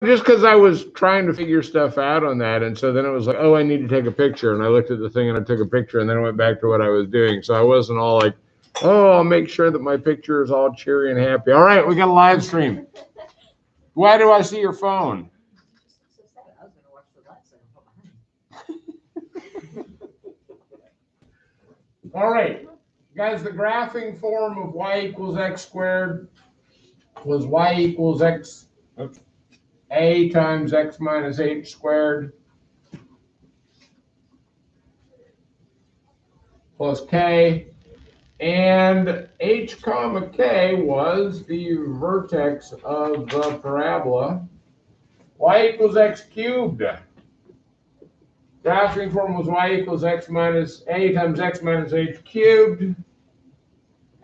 just because I was trying to figure stuff out on that, and so then it was like, oh, I need to take a picture, and I looked at the thing and I took a picture, and then I went back to what I was doing. So I wasn't all like, oh, I'll make sure that my picture is all cheery and happy. All right, we got a live stream. Why do I see your phone? All right, guys, the graphing form of y equals x squared was y equals x, a times x minus h squared plus k, and h comma k was the vertex of the parabola y equals x cubed. Graphing form was y equals x minus a times x minus h cubed.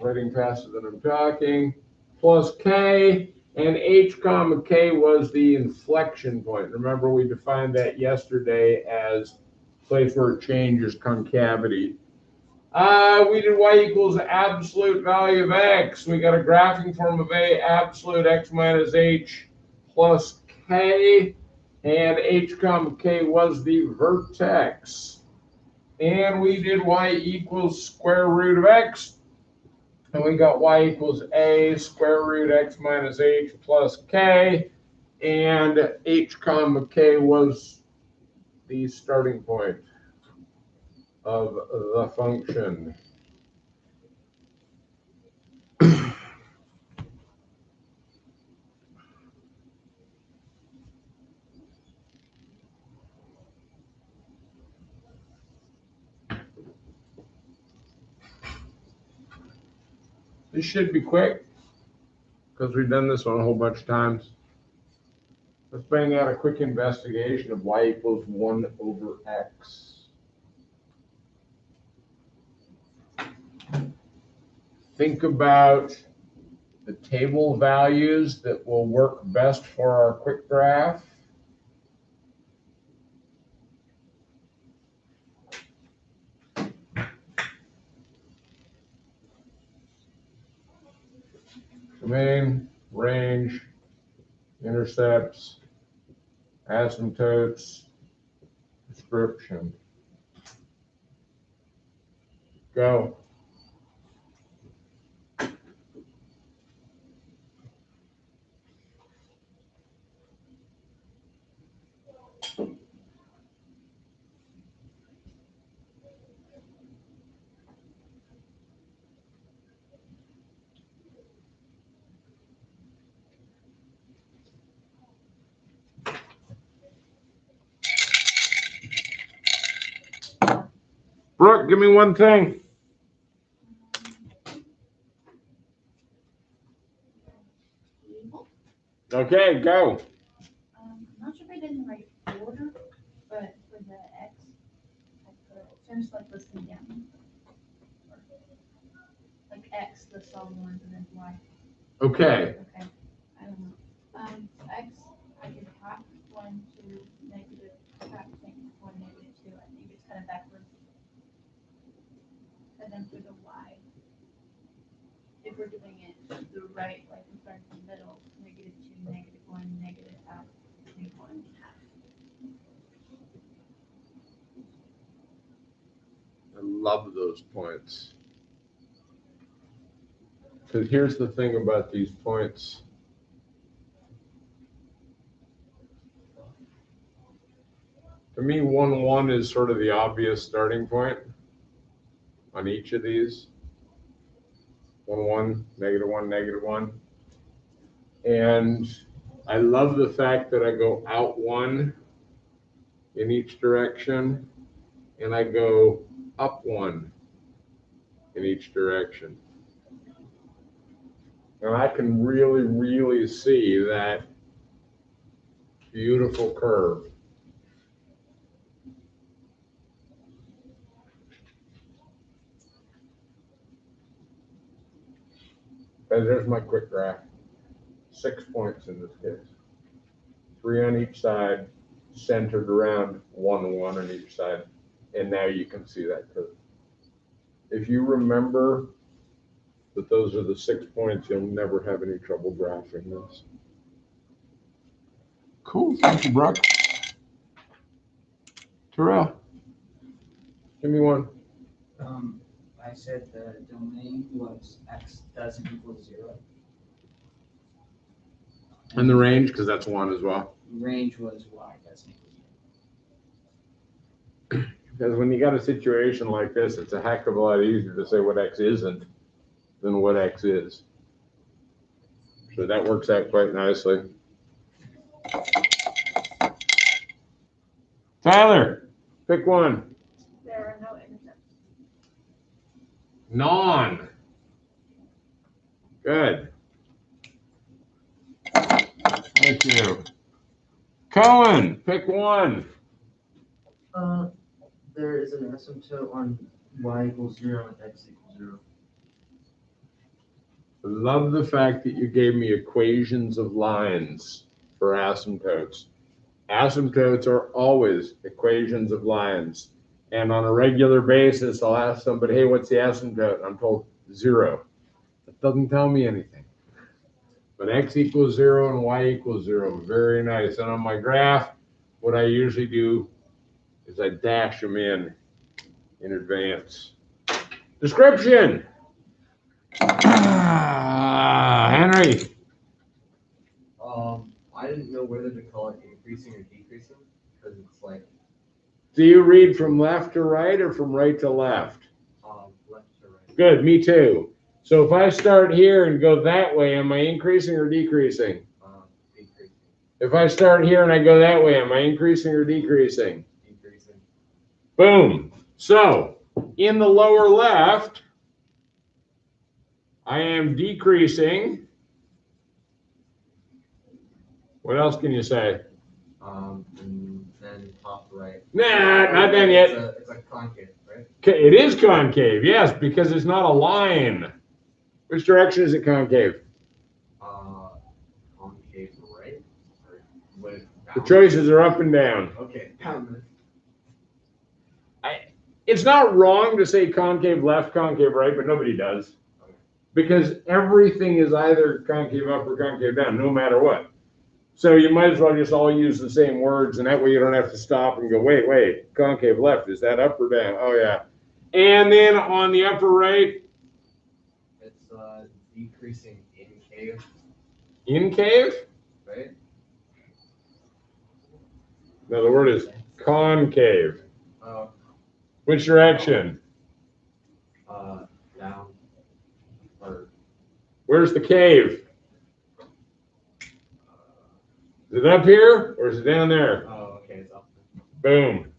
Writing faster than I'm talking. Plus k, and h comma k was the inflection point. Remember, we defined that yesterday as place where it changes concavity. We did y equals absolute value of x. We got a graphing form of a absolute x minus h plus k, and h comma k was the vertex. And we did y equals square root of x. And we got y equals a square root x minus h plus k, and h comma k was the starting point of the function. This should be quick because we've done this one a whole bunch of times. Let's bang out a quick investigation of y equals 1 over x. Think about the table values that will work best for our quick graph. Domain, range, intercepts, asymptotes, description. Go. Brooke, give me one thing. Okay, go. I'm not sure if I did in the right order, but for the X, I finished like listing down. Like X, the solid ones, and then Y. Okay. Okay. I don't know. X, I did half 1 to negative half thing 1 negative 2. I think it's kind of backwards. And then for the Y, if we're doing it the right, like we start in the middle, negative 2, negative 1, negative half, negative 1, half. I love those points. Because here's the thing about these points. To me, 1, 1 is sort of the obvious starting point on each of these. 1, 1, negative 1, negative 1. And I love the fact that I go out 1 in each direction, and I go up 1 in each direction. And I can really, really see that beautiful curve. And there's my quick graph. 6 points in this case. 3 on each side, centered around 1, 1 on each side. And now you can see that curve. If you remember that those are the 6 points, you'll never have any trouble graphing this. Cool. Thank you, Brock. Terrell, give me one. I said the domain was x doesn't equal 0. And the range, because that's 1 as well. Range was y doesn't equal 0. Because when you got a situation like this, it's a heck of a lot easier to say what x isn't than what x is. So that works out quite nicely. Tyler, pick one. There are no intercepts. Non. Good. Thank you. Cohen, pick one. There is an asymptote on y equals 0 and x equals 0. I love the fact that you gave me equations of lines for asymptotes. Asymptotes are always equations of lines. And on a regular basis, I'll ask somebody, hey, what's the asymptote? And I'm told 0. That doesn't tell me anything. But x equals 0 and y equals 0. Very nice. And on my graph, what I usually do is I dash them in advance. Description. Henry. I didn't know whether to call it increasing or decreasing because it's like Do you read from left to right or from right to left? left to right. Good, me too. So if I start here and go that way, am I increasing or decreasing? Decreasing. If I start here and I go that way, am I increasing or decreasing? Decreasing. Boom. So in the lower left, I am decreasing. What else can you say? And then top right. Nah, not done yet. It's a concave, right? It is concave, yes, because it's not a line. Which direction is it concave? Concave right? Or with The choices are up and down. Okay, down. It's not wrong to say concave left, concave right, but nobody does. Because everything is either concave up or concave down, no matter what. So you might as well just all use the same words, and that way you don't have to stop and go, wait, concave left, is that up or down? Oh, yeah. And then on the upper right? It's decreasing incave. Incave? Right? No, the word is concave. Oh. Which direction? Down. Or Where's the cave? Is it up here or is it down there? oh, okay, it's up. Boom.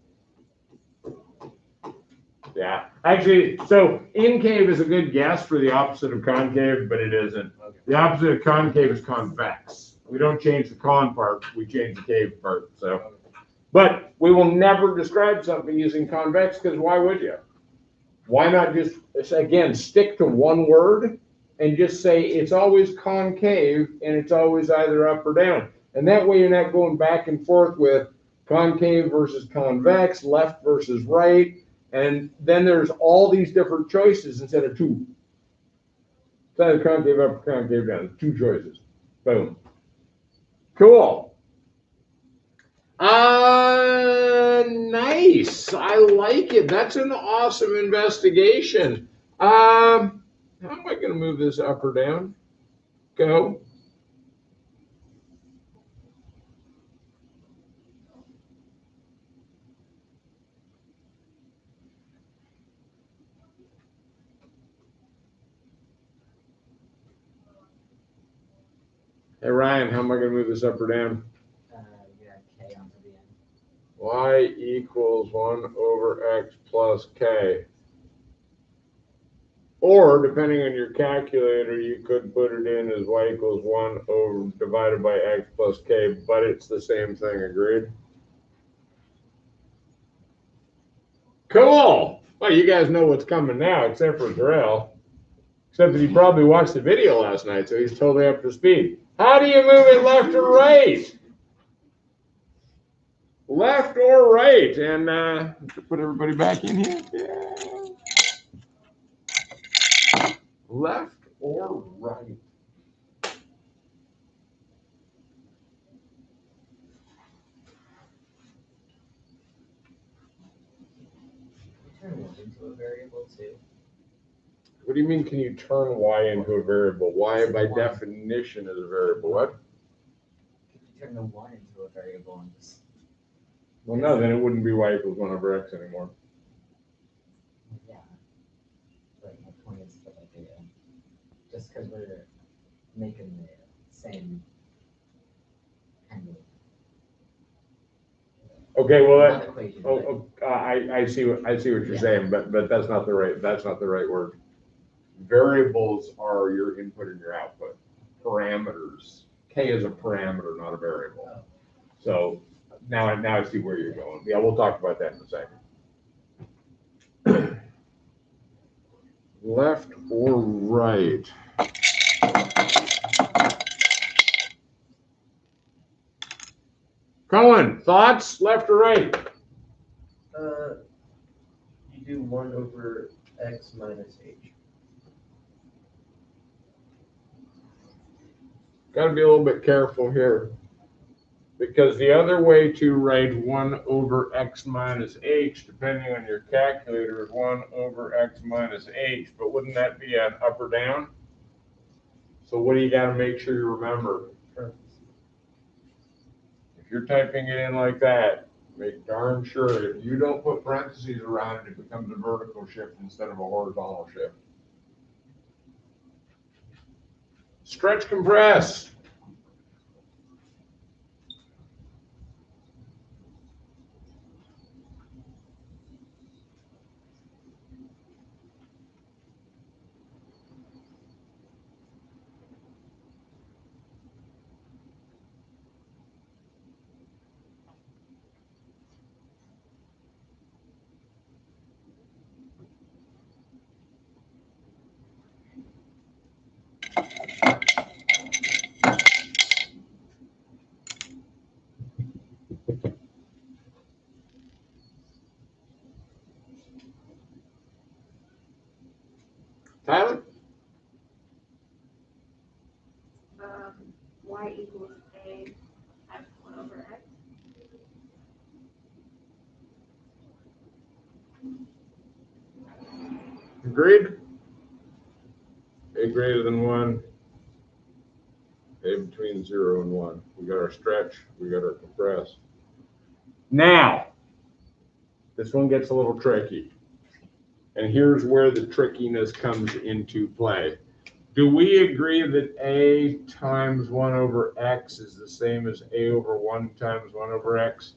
Yeah. Actually, so incave is a good guess for the opposite of concave, but it isn't. Okay. The opposite of concave is convex. We don't change the con part, we change the cave part. So, but we will never describe something using convex because why would you? Why not just, again, stick to one word and just say it's always concave and it's always either up or down. And that way you're not going back and forth with concave versus convex, left versus right. And then there's all these different choices instead of two. It's either concave up or concave down. Two choices. Boom. Cool. Nice. I like it. That's an awesome investigation. How am I going to move this up or down? Go. Hey, Ryan, how am I going to move this up or down? Yeah, k onto the end. Y equals 1 over x plus k. Or, depending on your calculator, you could put it in as y equals 1 over divided by x plus k, but it's the same thing, agreed? Cool! Well, you guys know what's coming now, except for Terrell. Except that he probably watched the video last night, so he's totally up to speed. How do you move it left or right? Left or right? And put everybody back in here. Yeah. Left or right? turn one into a variable too? What do you mean, can you turn y into a variable? Y by One. definition is a variable. What? Could you turn the one into a variable and just, Well, no, then it wouldn't be y equals 1 over x anymore. yeah. But my point is that like, just because we're making the same kind of Okay, well, not that, equation, I see what you're Yeah. saying, but that's not the right word. Variables are your input and your output. Parameters. K is a parameter, not a variable. Oh. So now I see where you're going. Yeah, we'll talk about that in a second. Left or right? Cohen, thoughts? Left or right? You do 1 over x minus h. Got to be a little bit careful here, because the other way to write 1 over x minus h, depending on your calculator, is 1 over x minus h. But wouldn't that be an up or down? So what do you got to make sure you remember? If you're typing it in like that, make darn sure if you don't put parentheses around it, it becomes a vertical shift instead of a horizontal shift. Stretch, compress. Tyler? Y equals a times 1 over x. Agreed? A greater than 1. A between 0 and 1. We got our stretch. We got our compress. Now, this one gets a little tricky. And here's where the trickiness comes into play. Do we agree that a times 1 over x is the same as a over 1 times 1 over x?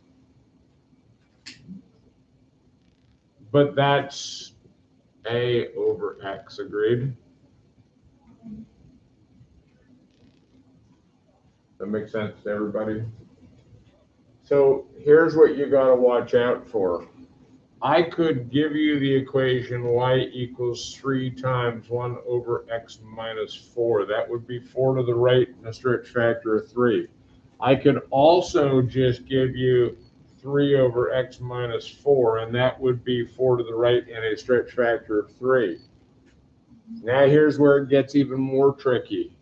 But that's a over x, agreed? That makes sense to everybody? So here's what you got to watch out for. I could give you the equation y equals 3 times 1 over x minus 4. That would be 4 to the right and a stretch factor of 3. I could also just give you 3 over x minus 4, and that would be 4 to the right and a stretch factor of 3. Now here's where it gets even more tricky.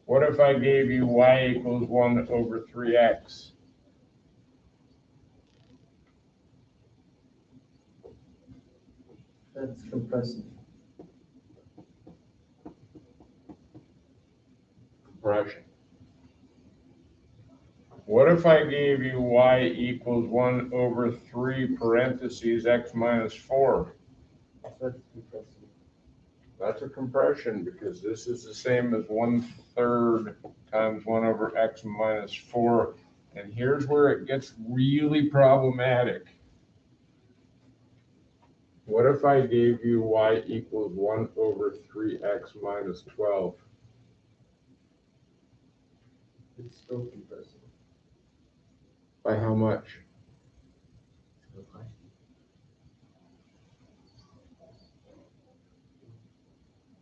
What if I gave you y equals 1 over 3x? That's compressive. Compression. What if I gave you y equals 1 over 3 parentheses x minus 4? That's compressive. That's a compression, because this is the same as 1/3 times 1 over x minus 4. And here's where it gets really problematic. What if I gave you y equals 1 over 3x minus 12? It's still compressive. By how much? Good question.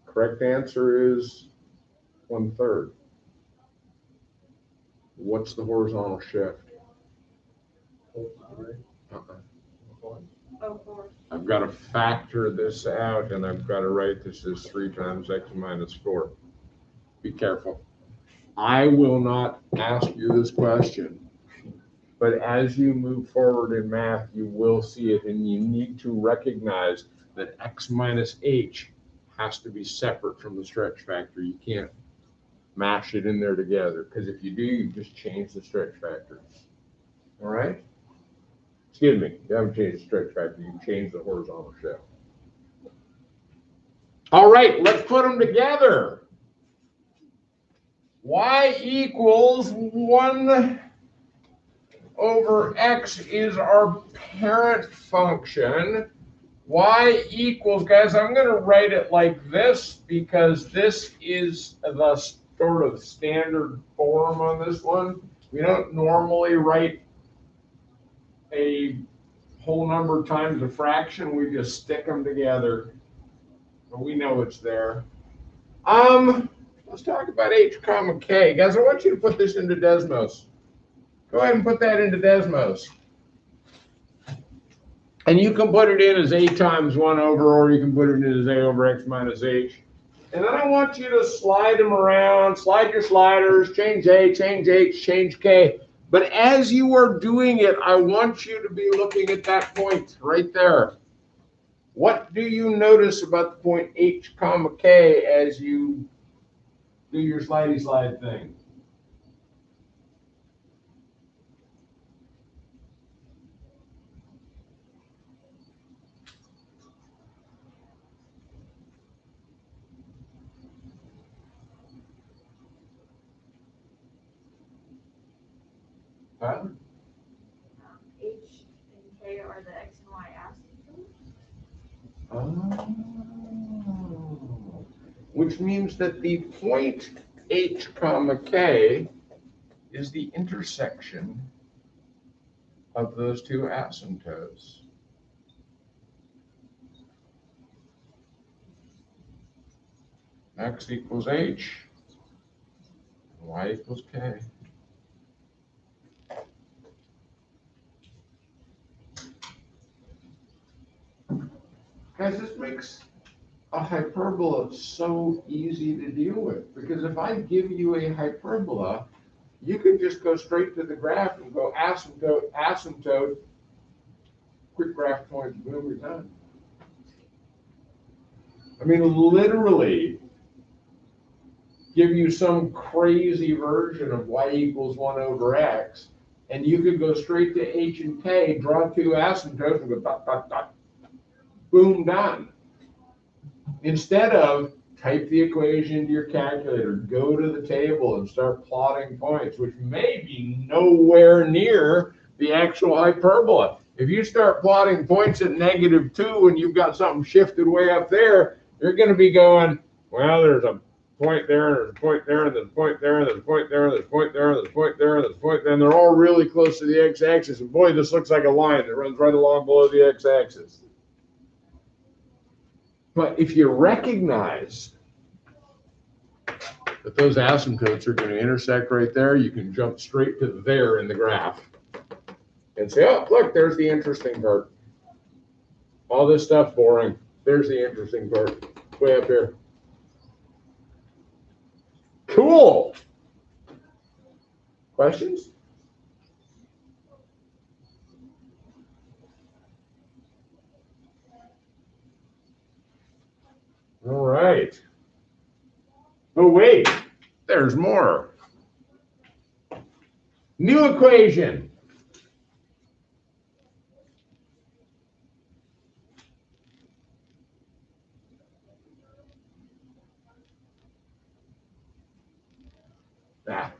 Correct answer is 1/3. What's the horizontal shift? Oh, 4. I've got to factor this out, and I've got to write this as 3 times x minus 4. Be careful. I will not ask you this question But as you move forward in math, you will see it, and you need to recognize that x minus h has to be separate from the stretch factor. You can't mash it in there together, because if you do, you just change the stretch factor. All right? Excuse me, you haven't changed the stretch factor, you changed the horizontal shaft. All right, let's put them together. Y equals 1 over x is our parent function. Y equals, guys, I'm going to write it like this because this is the sort of standard form on this one. We don't normally write a whole number times a fraction. We just stick them together. But we know it's there. Let's talk about h comma k. Guys, I want you to put this into Desmos. Go ahead and put that into Desmos. And you can put it in as a times 1 over, or you can put it in as a over x minus h. And then I want you to slide them around, slide your sliders, change a, change h, change k. But as you are doing it, I want you to be looking at that point right there. What do you notice about the point h comma k as you do your slidey slide thing? Tyler? H and K are the X and Y asymptotes. Oh. Which means that the point h comma k is the intersection of those two asymptotes. X equals h, y equals k. Guys, this makes a hyperbola so easy to deal with, because if I give you a hyperbola, you can just go straight to the graph and go asymptote, asymptote, quick graph point, boom, you're done. I mean, literally give you some crazy version of y equals 1 over x, and you could go straight to h and k, draw two asymptotes, and go dot, dot, dot, boom, done. Instead of type the equation into your calculator, go to the table and start plotting points, which may be nowhere near the actual hyperbola. If you start plotting points at -2 and you've got something shifted way up there, you're going to be going, well, there's a point there, and there's a point there, and there's a point there, and there's a point there, and there's a point there, and there's a point there, and there's a point there, and they're all really close to the x-axis. And boy, this looks like a line that runs right along below the x-axis. But if you recognize that those asymptotes are going to intersect right there, you can jump straight to there in the graph and say, oh, look, there's the interesting part. All this stuff boring. There's the interesting part. Way up here. Cool. Questions? All right. Oh, wait, there's more. New equation. Ah.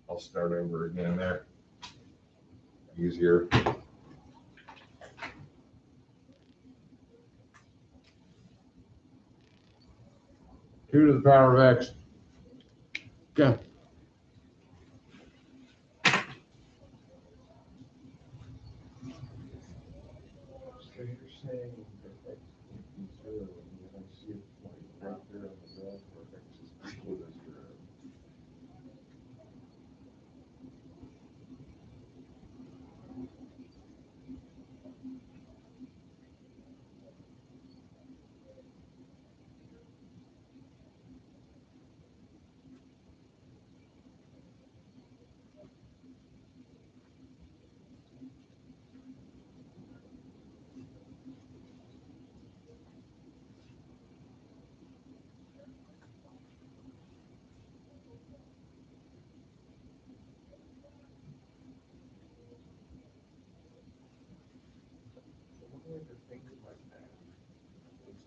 I'll start over again there. Easier. 2 to the power of x. Go. So you're saying that x equals 0, and then I see a point right there on the graph where x is equal to 0.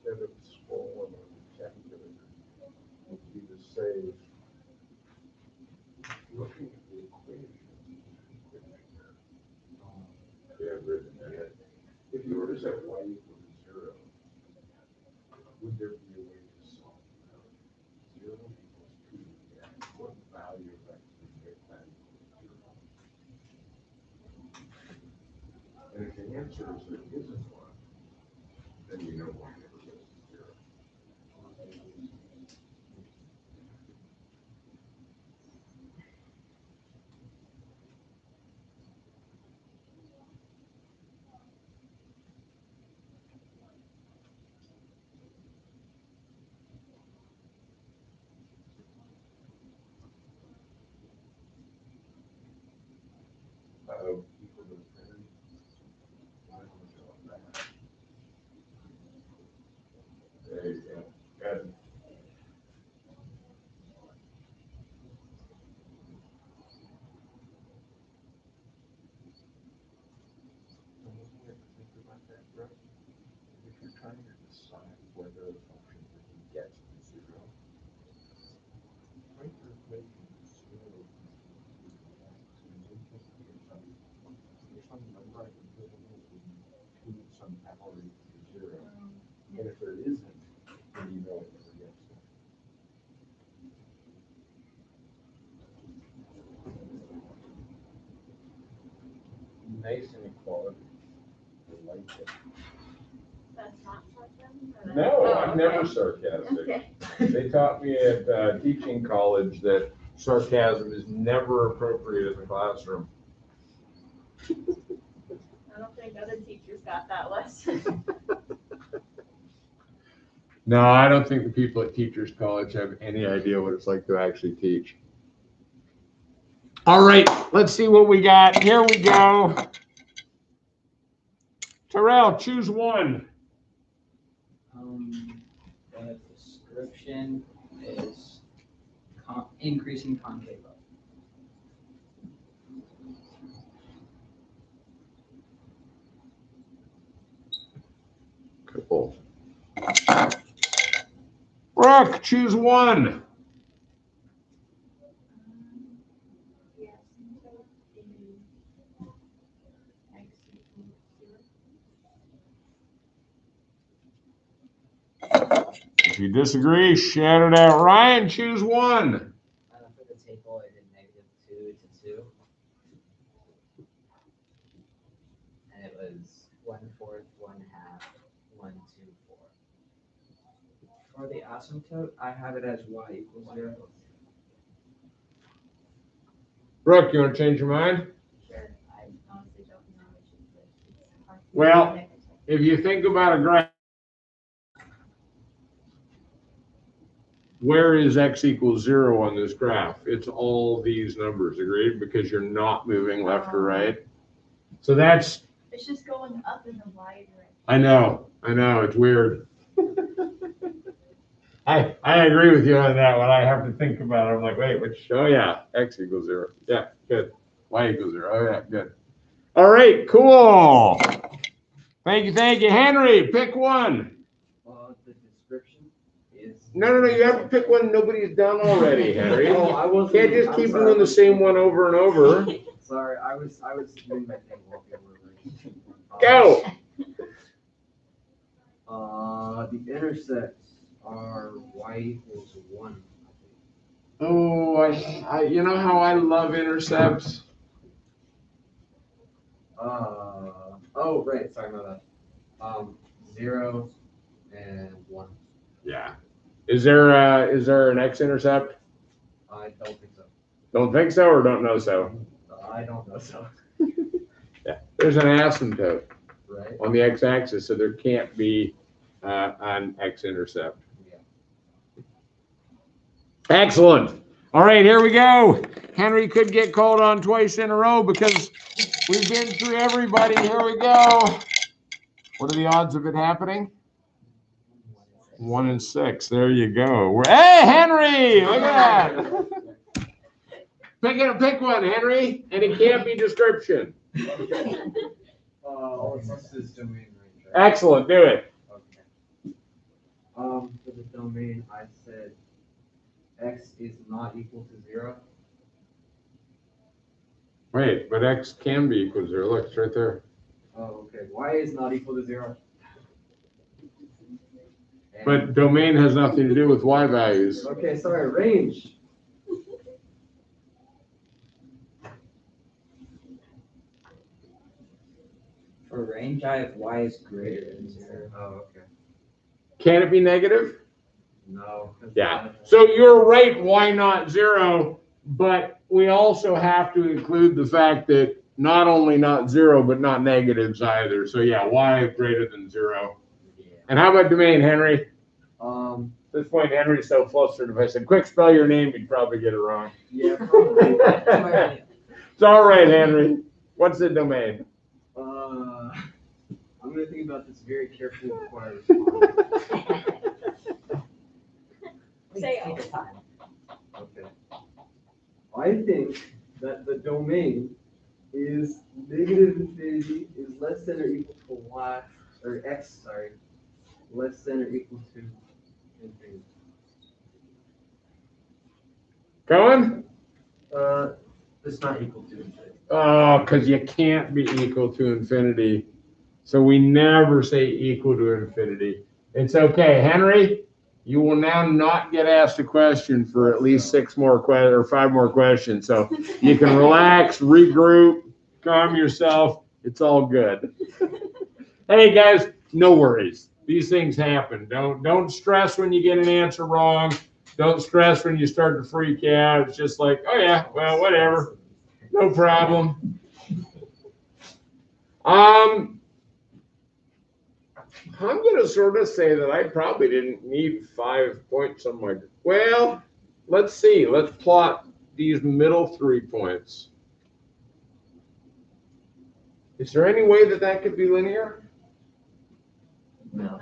instead of scrolling on the calculator would be to say, looking at the equation. Yeah, written in. If you were to set y equal to 0, would there be a way to solve that? 0 equals 2x. What value of x would make that equal 0? And if the answer is there isn't one, then you know y never goes to 0. Equal to 10. There you go. Good. Think about that, Brett. If you're trying to decide whether a function gets to 0, write your equation as 0 and then think there's some number I can put in that would include some power equal to 0. And if there isn't, then you know it never gets there. Nice inequality. I like it. That's not sarcasm? Or No, oh, I'm okay. never sarcastic. Okay. They taught me at teaching college that sarcasm is never appropriate in the classroom. I don't think other teachers got that lesson. No, I don't think the people at Teachers College have any idea what it's like to actually teach. All right, let's see what we got. Here we go. Terrell, choose one. The description is increasing concave up. Cool. Brooke, choose one. Yes, so is x equals 0. If you disagree, shout it out. Ryan, choose one. For the table, I did -2 to 2. And it was 1/4, 1/2, 1, 2, 4. For the asymptote, I have it as y equals 0. Brooke, you want to change your mind? Sure, I honestly don't know which is which. It's hard to Well, predict. if you think about a graph, where is x equals 0 on this graph? It's all these numbers, agreed? Because you're not moving left or right. So that's, It's just going up in the y direction. I know, it's weird. I agree with you on that one. I have to think about it. I'm like, wait, which, oh yeah, x equals 0. Yeah, good. Y equals 0. Oh yeah, good. All right, cool. Thank you. Henry, pick one. The description is. No, you have to pick one nobody's done already, Henry. Oh, I wasn't. Can't just keep doing the same one over and over. Sorry, I was doing my thing while we were Go. The intersects are y equals 1. Oh, I you know how I love intercepts? Oh, right. Sorry about that. 0 and 1. Yeah. Is there an x-intercept? I don't think so. Don't think so or don't know so? I don't know so. Yeah. There's an asymptote Right. on the x-axis, so there can't be an x-intercept. Yeah. Excellent. All right, here we go. Henry could get called on twice in a row because we've been through everybody. Here we go. What are the odds of it happening? 1 in 6. There you go. Hey, Henry! Look at that. Pick one, Henry, and it can't be description. This is domain range. Excellent. Do it. Okay. For the domain, I said x is not equal to 0. Wait, but x can be equal to 0. Look, it's right there. Oh, okay. Y is not equal to 0. And- But domain has nothing to do with y values. okay, sorry, range. For range, I have y is greater than 0. Oh, okay. Can it be negative? No. Yeah. So you're right, why not 0? But we also have to include the fact that not only not 0, but not negatives either. So yeah, y greater than 0. Yeah. And how about domain, Henry? Um, At this point, Henry's so flustered. If I said, quick, spell your name, he'd probably get it wrong. yeah, probably. It's all right, Henry. What's the domain? I'm gonna think about this very carefully before I respond. Say Take your time. Okay. I think that the domain is negative infinity is less than or equal to y, or x, sorry, less than or equal to infinity. Going? It's not equal to infinity. Oh, because you can't be equal to infinity. So we never say equal to infinity. It's okay. Henry, you will now not get asked a question for at least 5 more questions. So you can relax, regroup, calm yourself. It's all good. Hey guys, no worries. These things happen. Don't stress when you get an answer wrong. Don't stress when you start to freak out. It's just like, oh yeah, well, whatever. No problem. I'm going to sort of say that I probably didn't need 5 points on my, well, let's see. Let's plot these middle 3 points. Is there any way that that could be linear? No.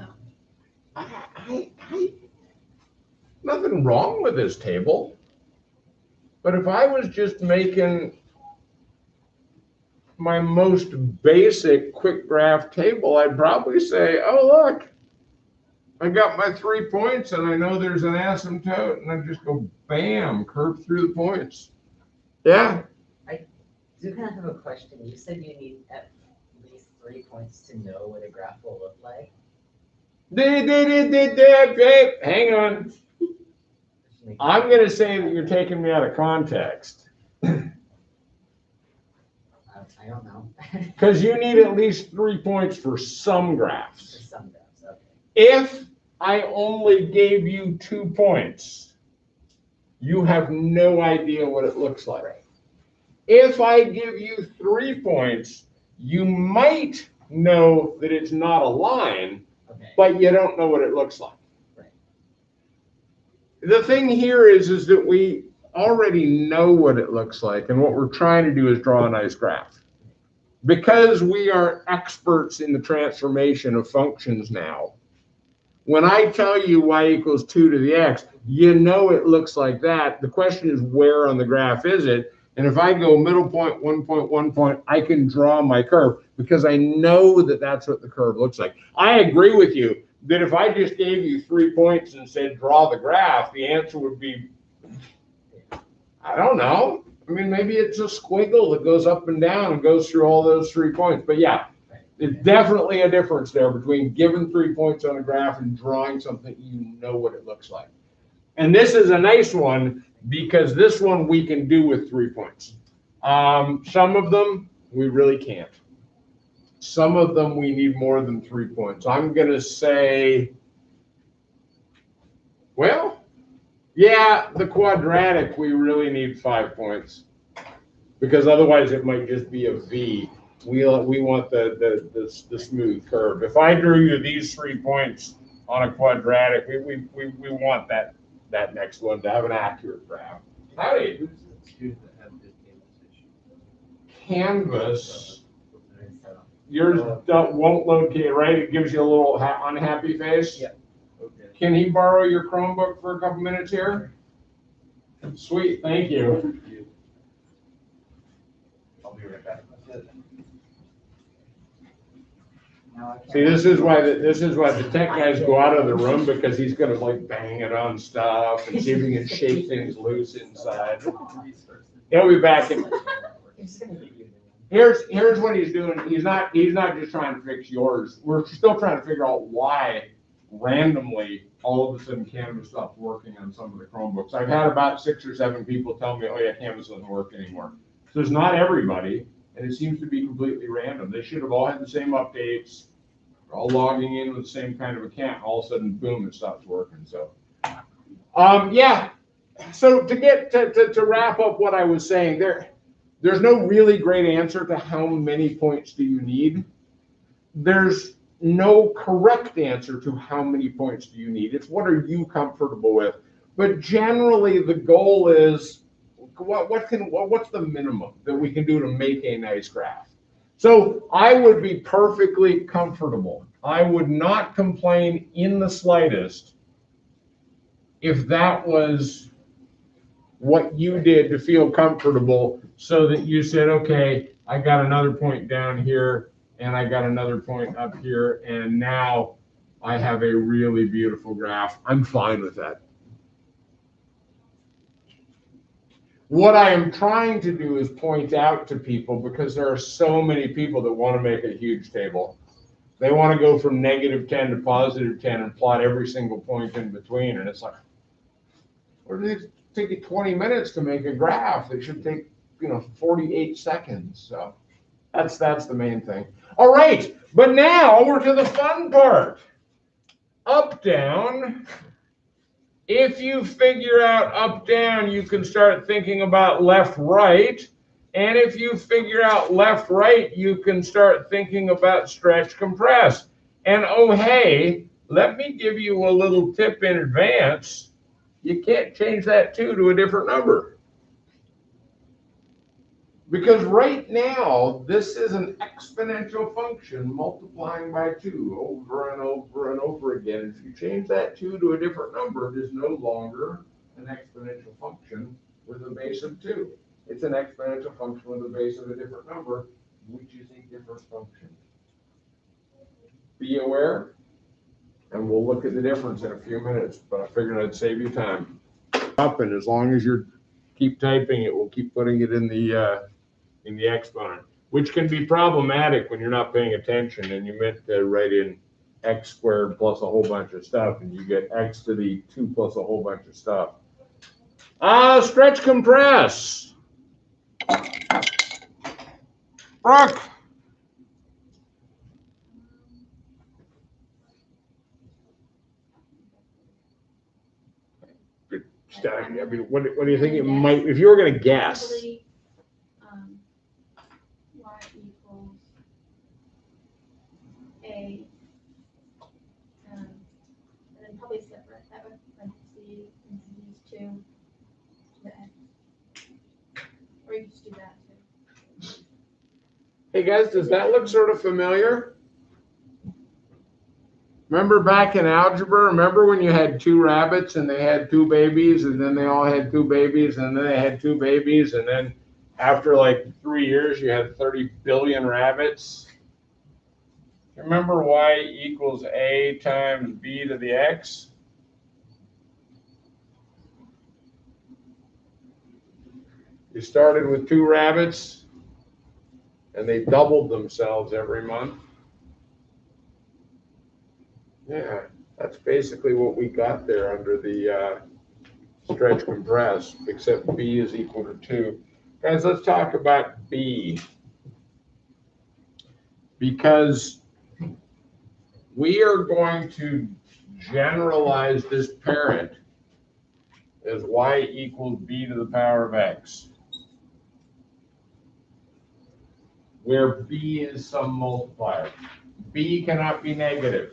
Nothing wrong with this table. But if I was just making my most basic quick graph table, I'd probably say, oh, look, I got my 3 points and I know there's an asymptote, and I just go bam, curve through the points. Yeah. Do kind of have a question. You said you need at least 3 points to know what a graph will look like. Hang on. I'm going to say that you're taking me out of context. I don't know. Because you need at least 3 points for some For graphs. some graphs, okay. If I only gave you 2 points, you have no idea what it looks like. Right. If I give you 3 points, you might know that it's not a line, Okay. but you don't know what it looks like. Right. The thing here is that we already know what it looks like, and what we're trying to do is draw a nice graph. Because we are experts in the transformation of functions now, when I tell you y equals 2 to the x, you know it looks like that. The question is, where on the graph is it? And if I go middle point, 1 point, 1 point, I can draw my curve because I know that that's what the curve looks like. I agree with you that if I just gave you 3 points and said, draw the graph, the answer would be, I don't know. I mean, maybe it's a squiggle that goes up and down and goes through all those 3 points. But yeah, there's definitely a difference there between giving 3 points on a graph and drawing something you know what it looks like. And this is a nice one because this one we can do with 3 points. Some of them we really can't. Some of them we need more than 3 points. I'm going to say, well, yeah, the quadratic, we really need 5 points because otherwise it might just be a V. We want the smooth curve. If I drew you these 3 points on a quadratic, we want that next one to have an accurate graph. Howdy. Who's the student that had this Canvas issue? Canvas, yours won't locate, right? It gives you a little unhappy face. Yeah. Okay. Can he borrow your Chromebook for a couple minutes here? Sweet, thank you. I'll be right back. Now I can't. See, this is why the tech guys go out of the room, because he's gonna like bang it on stuff and see if he can shake things loose inside. He'll be back in. Here's what he's doing. He's not just trying to fix yours. We're still trying to figure out why randomly all of a sudden Canvas stopped working on some of the Chromebooks. I've had about 6 or 7 people tell me, oh yeah, Canvas doesn't work anymore. So it's not everybody, and it seems to be completely random. They should have all had the same updates, all logging in with the same kind of account. All of a sudden, boom, it stops working. So, yeah. So to wrap up what I was saying, there's no really great answer to how many points do you need. There's no correct answer to how many points do you need. It's what are you comfortable with. But generally, the goal is what's the minimum that we can do to make a nice graph. So I would be perfectly comfortable. I would not complain in the slightest if that was what you did to feel comfortable, so that you said, okay, I got another point down here and I got another point up here, and now I have a really beautiful graph. I'm fine with that. What I am trying to do is point out to people, because there are so many people that want to make a huge table. They want to go from -10 to +10 and plot every single point in between. And it's like, what did it take you 20 minutes to make a graph? It should take, 48 seconds. So that's the main thing. All right, but now we're to the fun part. Up, down. If you figure out up, down, you can start thinking about left, right. And if you figure out left, right, you can start thinking about stretch, compress. And oh, hey, let me give you a little tip in advance. You can't change that 2 to a different number. Because right now, this is an exponential function multiplying by 2 over and over and over again. If you change that 2 to a different number, it is no longer an exponential function with a base of 2. It's an exponential function with a base of a different number, which is a different function. Be aware, and we'll look at the difference in a few minutes, but I figured I'd save you time. Up, and as long as you keep typing, it will keep putting it in the exponent, which can be problematic when you're not paying attention and you meant to write in x squared plus a whole bunch of stuff, and you get x to the 2 plus a whole bunch of stuff. Stretch, compress. Brooke. I mean, what do you think it might, if you were going to guess? Probably, y equals a, and then probably separate that with parentheses into these 2 to the x. Or you can just do that too. Hey guys, does that look sort of familiar? Remember back in algebra, remember when you had 2 rabbits and they had 2 babies, and then they all had 2 babies, and then they had 2 babies, and then after like 3 years you had 30 billion rabbits? Remember y equals a times b to the x? You started with 2 rabbits and they doubled themselves every month. Yeah, that's basically what we got there under the stretch compress, except b is equal to 2. Guys, let's talk about b. Because we are going to generalize this parent as y equals b to the power of x, where b is some multiplier. B cannot be negative.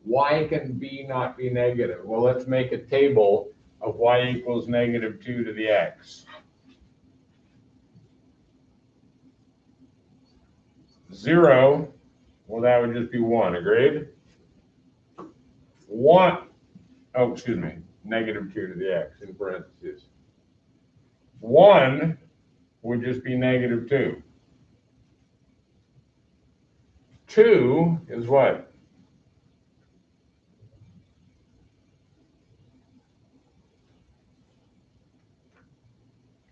Why can b not be negative? Well, let's make a table of y equals -2 to the x. 0, well, that would just be 1, agreed? 1, oh, excuse me, -2 to the x in parentheses. 1 would just be -2. 2 is what?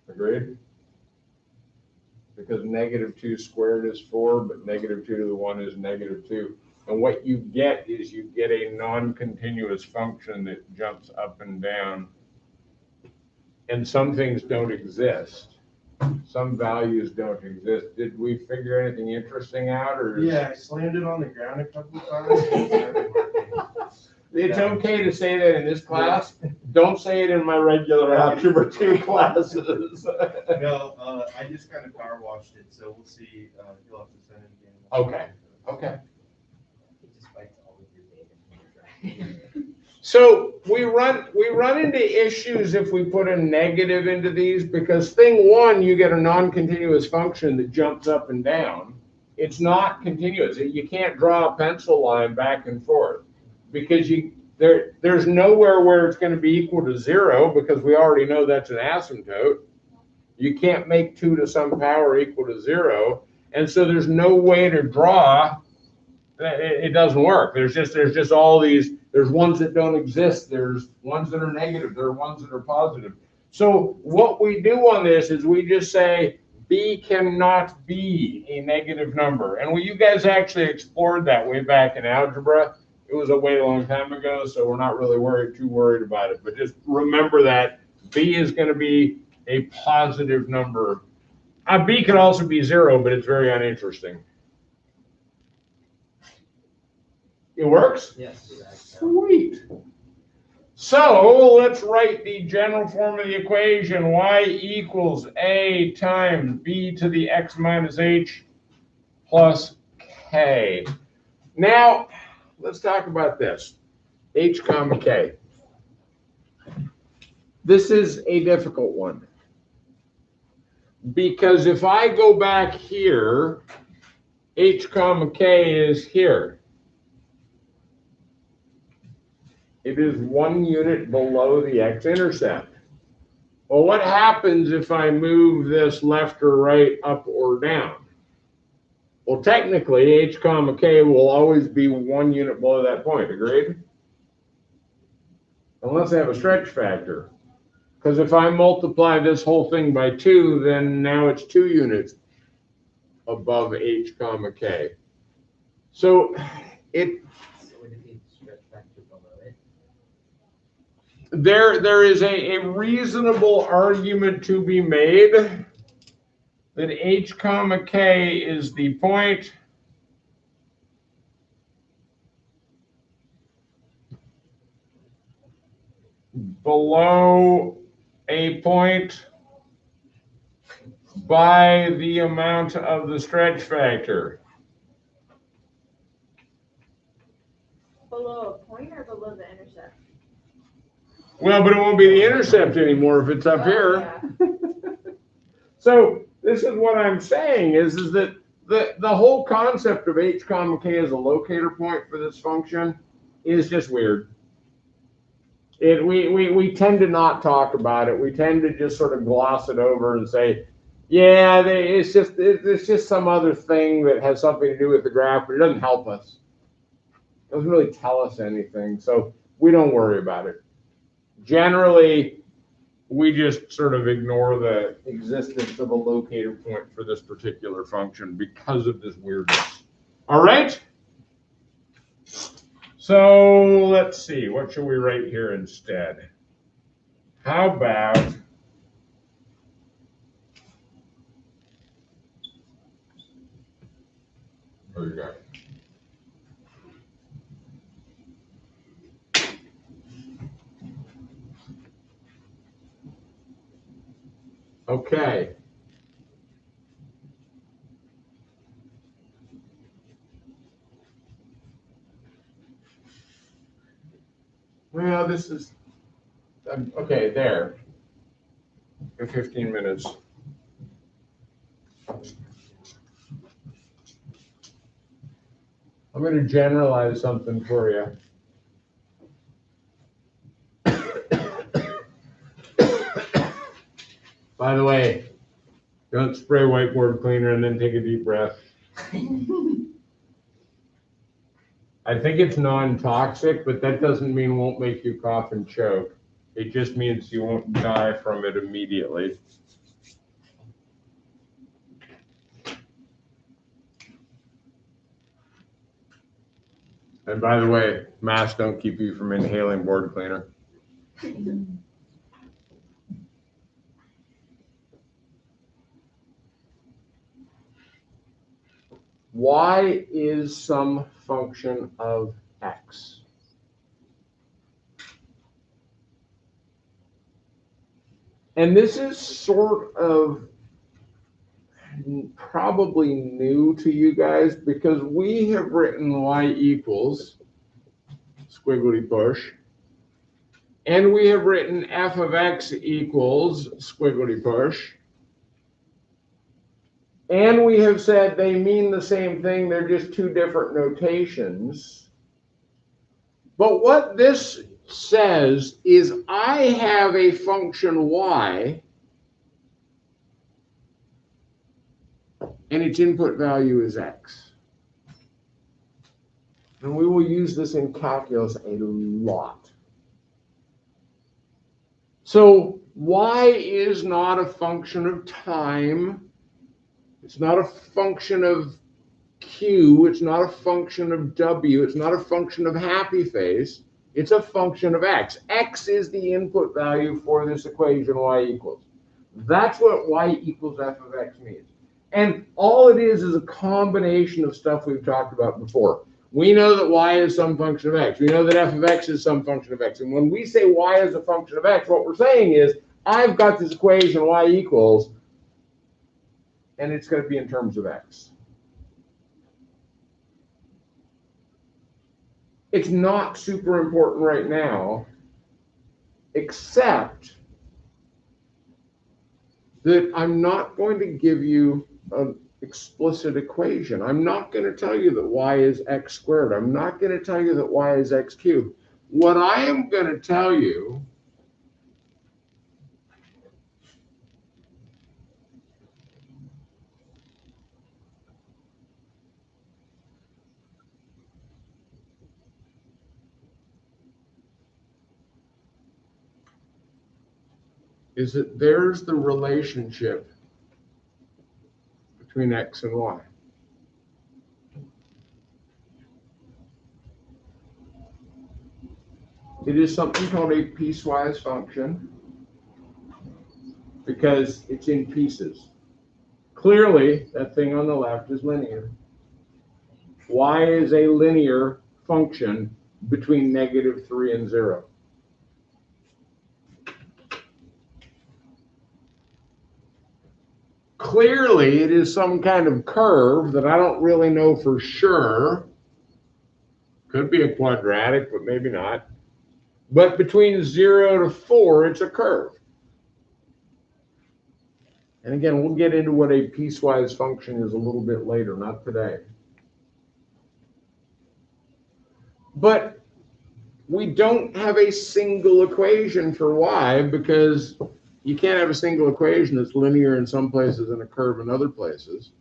Agreed? Because negative 2 squared is 4, but negative 2 to the 1 is negative 2. And what you get is you get a non-continuous function that jumps up and down. And some things don't exist. Some values don't exist. Did we figure anything interesting out, or? Yeah, I slammed it on the ground a couple of times. And it started working. It's okay to say that in this class. Don't say it in my regular Algebra 2 classes. No, I just kind of power washed it, so we'll see. You'll have to send it again. Okay. Okay. It just wipes all of your data from your drive. So we run into issues if we put a negative into these, because thing one, you get a non-continuous function that jumps up and down. It's not continuous. You can't draw a pencil line back and forth, because there's nowhere where it's going to be equal to 0, because we already know that's an asymptote. You can't make 2 to some power equal to 0, and so there's no way to draw. It doesn't work. There's just all these. There's ones that don't exist. There's ones that are negative. There are ones that are positive. So what we do on this is we just say b cannot be a negative number. And you guys actually explored that way back in algebra. It was a way long time ago, so we're not really too worried about it. But just remember that b is going to be a positive number. B can also be 0, but it's very uninteresting. It works? Yes. Sweet. So let's write the general form of the equation. Y equals a times b to the x minus h plus k. Now, let's talk about this. H comma k. This is a difficult one, because if I go back here, h comma k is here. It is 1 unit below the x-intercept. Well, what happens if I move this left or right, up or down? Well, technically, h comma k will always be 1 unit below that point. Agreed? Unless I have a stretch factor. Because if I multiply this whole thing by 2, then now it's 2 units above h comma k. So Would it be stretch factor below it? there is a reasonable argument to be made that h comma k is the point below a point by the amount of the stretch factor. Below a point or below the intercept? Well, but it won't be the intercept anymore if it's up here. Yeah. So this is what I'm saying is that the whole concept of h comma k as a locator point for this function is just weird. We tend to not talk about it. We tend to just sort of gloss it over and say, yeah, it's just some other thing that has something to do with the graph, but it doesn't help us. It doesn't really tell us anything, so we don't worry about it. Generally, we just sort of ignore the existence of a locator point for this particular function because of this weirdness. All right? So let's see, what should we write here instead? How about you got it. Okay. Well, this is okay. There. For 15 minutes. I'm going to generalize something for you. By the way, don't spray whiteboard cleaner and then take a deep breath. I think it's non-toxic, but that doesn't mean it won't make you cough and choke. It just means you won't die from it immediately. And by the way, masks don't keep you from inhaling board cleaner. Y is some function of x. And this is sort of probably new to you guys because we have written y equals squiggly push, and we have written f of x equals squiggly push, and we have said they mean the same thing, they're just two different notations. But what this says is I have a function y, and its input value is x. And we will use this in calculus a lot. So y is not a function of time. It's not a function of q. It's not a function of w. It's not a function of happy face. It's a function of x. X is the input value for this equation y equals. That's what y equals f of x means. And all it is a combination of stuff we've talked about before. We know that y is some function of x. We know that f of x is some function of x. And when we say y is a function of x, what we're saying is I've got this equation y equals, and it's going to be in terms of x. It's not super important right now, except that I'm not going to give you an explicit equation. I'm not going to tell you that y is x squared. I'm not going to tell you that y is x cubed. What I am going to tell you is that there's the relationship between x and y. It is something called a piecewise function because it's in pieces. Clearly, that thing on the left is linear. Y is a linear function between -3 and 0. Clearly, it is some kind of curve that I don't really know for sure. Could be a quadratic, but maybe not. But between 0 to 4, it's a curve. And again, we'll get into what a piecewise function is a little bit later, not today. But we don't have a single equation for y because you can't have a single equation that's linear in some places and a curve in other places.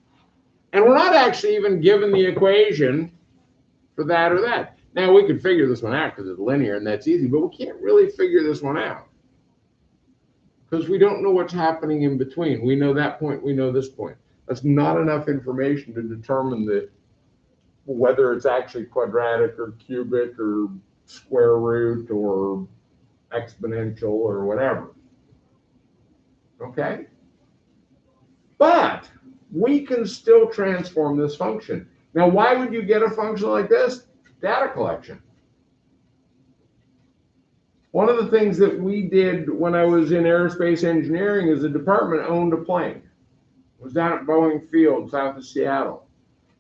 And we're not actually even given the equation for that or that. Now, we could figure this one out because it's linear and that's easy, but we can't really figure this one out because we don't know what's happening in between. We know that point, we know this point. That's not enough information to determine whether it's actually quadratic or cubic or square root or exponential or whatever. Okay? But we can still transform this function. Now, why would you get a function like this? Data collection. One of the things that we did when I was in aerospace engineering is the department owned a plane. It was down at Boeing Field, south of Seattle.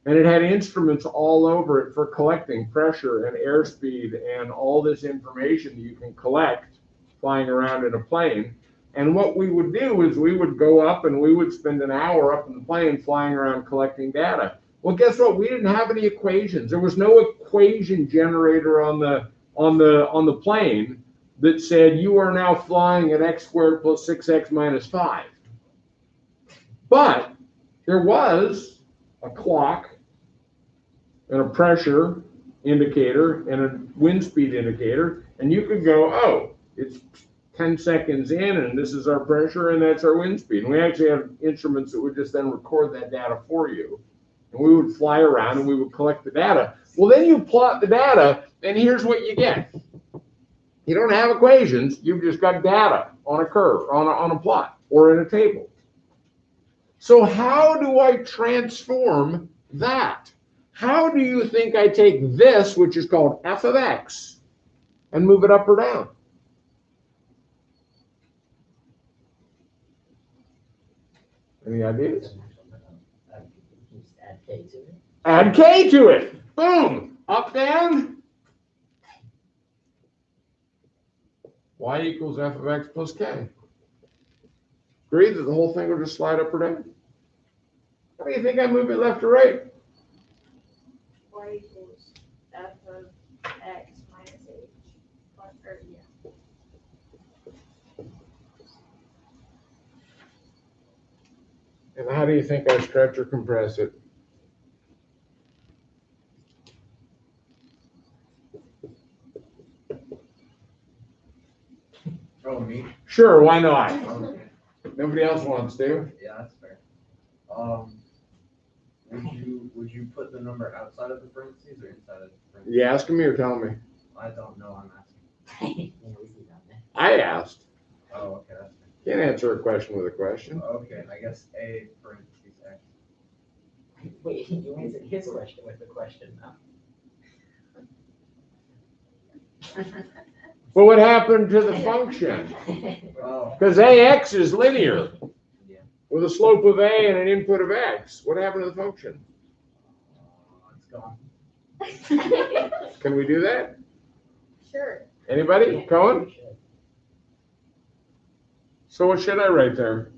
And it had instruments all over it for collecting pressure and airspeed and all this information that you can collect flying around in a plane. And what we would do is we would go up and we would spend an hour up in the plane flying around collecting data. Well, guess what? We didn't have any equations. There was no equation generator on the plane that said you are now flying at x squared plus 6x minus 5. But there was a clock and a pressure indicator and a wind speed indicator, and you could go, oh, it's 10 seconds in, and this is our pressure, and that's our wind speed. And we actually have instruments that would just then record that data for you. And we would fly around and we would collect the data. Well, then you plot the data, and here's what you get. You don't have equations, you've just got data on a curve, on a plot, or in a table. So how do I transform that? How do you think I take this, which is called f of x, and move it up or down? Any ideas? Just add k to it. Add k to it. Boom. Up, down. Y equals f of x plus k. Agree that the whole thing will just slide up or down? How do you think I move it left or right? Y equals f of x minus h plus, or yeah. And how do you think I stretch or compress it? Oh, me? Sure, why not? Okay. Nobody else wants to. Yeah, that's fair. Would you put the number outside of the parentheses or inside of the parentheses? You asking me or telling me? I don't know, I'm asking. I asked. Oh, okay, that's Can't answer a question with a question. fair. Okay, I guess A parentheses X. Wait, you answered his question with the question now. Well, what happened to the function? Oh, Because ax is linear yeah. with a slope of a and an input of x. What happened to the function? It's gone. Can we do that? Sure. Anybody? Cohen? So what should I write there?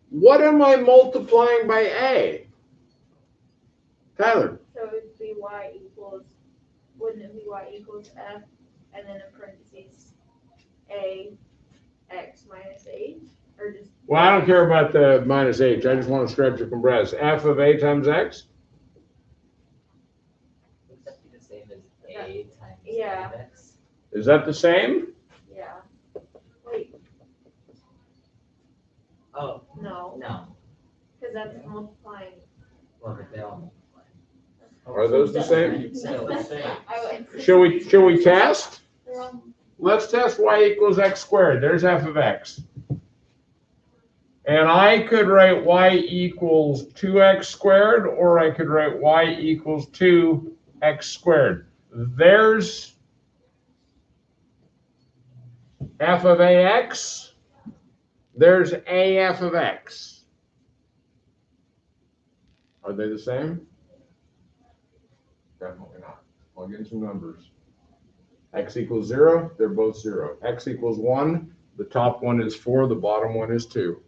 What am I multiplying by a? Tyler? So it would be y equals, wouldn't it be y equals f, and then in parentheses, a x minus h, or just? Well, I don't care about the minus h. I just want to stretch or compress. F of a times x? Would that be the same as a times Yeah. x? Is that the same? Yeah. Wait, Oh, no, no. because that's multiplying. Well, but they all multiply. Are those the same? Still the same. Shall we test? They're all- Let's test y equals x squared. There's f of x. And I could write y equals 2x squared, or I could write y equals 2x squared. There's f of ax. There's a f of x. Are they the same? Definitely not. Plug in some numbers. X equals 0, they're both 0. X equals 1, the top one is 4, the bottom one is 2.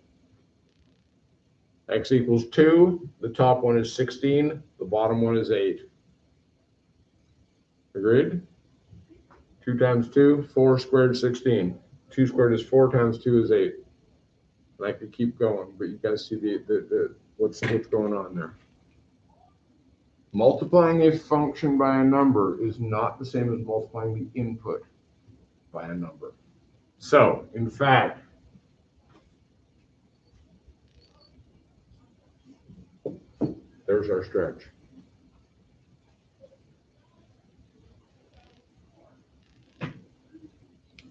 X equals 2, the top one is 16, the bottom one is 8. Agreed? 2 times 2, 4 squared, 16. 2 squared is 4 times 2 is 8. And I could keep going, but you guys see what's going on there. Multiplying a function by a number is not the same as multiplying the input by a number. So, in fact, there's our stretch.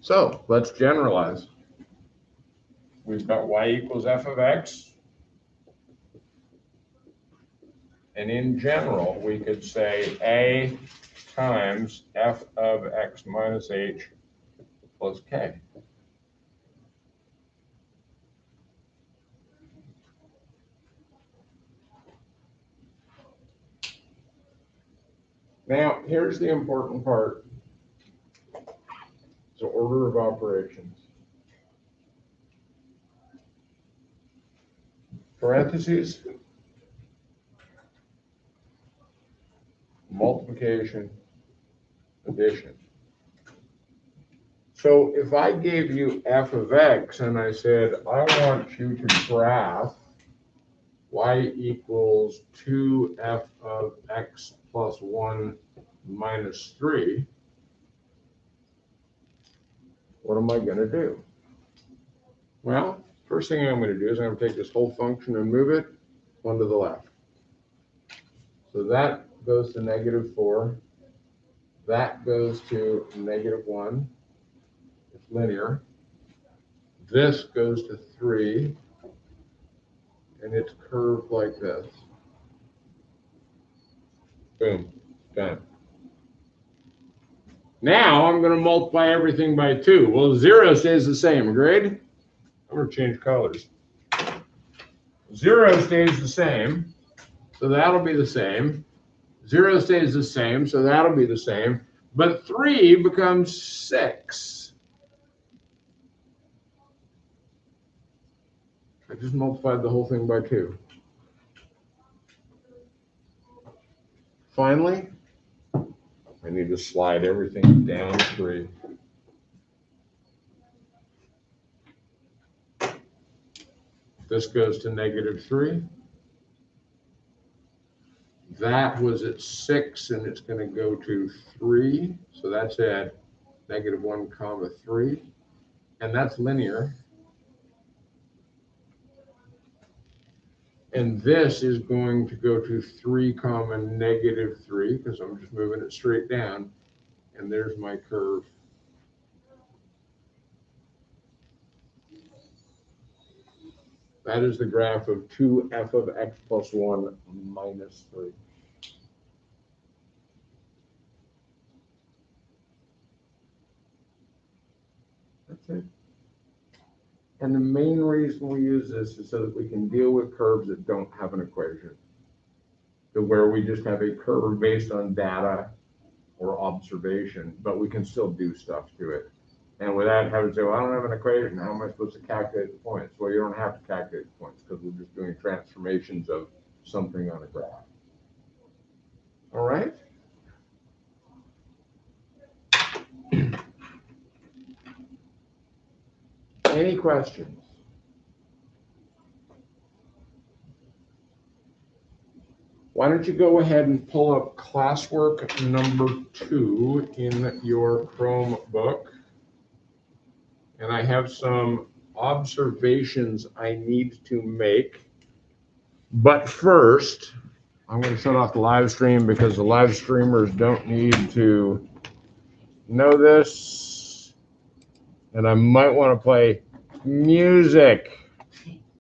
So, let's generalize. We've got y equals f of x. And in general, we could say a times f of x minus h plus k. Now, here's the important part. It's the order of operations. Parentheses, multiplication, addition, So if I gave you f of x and I said, I want you to graph y equals 2f of x plus 1 minus 3, what am I going to do? Well, first thing I'm going to do is I'm going to take this whole function and move it one to the left. So that goes to -4. That goes to -1. It's linear. This goes to 3. And it's curved like this. Boom. Done. Now I'm going to multiply everything by 2. Well, 0 stays the same. Agreed? I'm going to change colors. 0 stays the same. So that'll be the same. 0 stays the same. So that'll be the same. But 3 becomes 6. I just multiplied the whole thing by 2. Finally, I need to slide everything down 3. This goes to -3. That was at 6, and it's going to go to 3. So that's at -1 comma 3. And that's linear. And this is going to go to 3 comma -3, because I'm just moving it straight down. And there's my curve. That is the graph of 2f of x plus 1 minus 3. That's it. And the main reason we use this is so that we can deal with curves that don't have an equation. So where we just have a curve based on data or observation, but we can still do stuff to it. And without having to say, well, I don't have an equation, how am I supposed to calculate the points? Well, you don't have to calculate the points because we're just doing transformations of something on a graph. All right? Any questions? Why don't you go ahead and pull up classwork number 2 in your Chromebook. And I have some observations I need to make. But first, I'm going to shut off the live stream because the live streamers don't need to know this. And I might want to play music.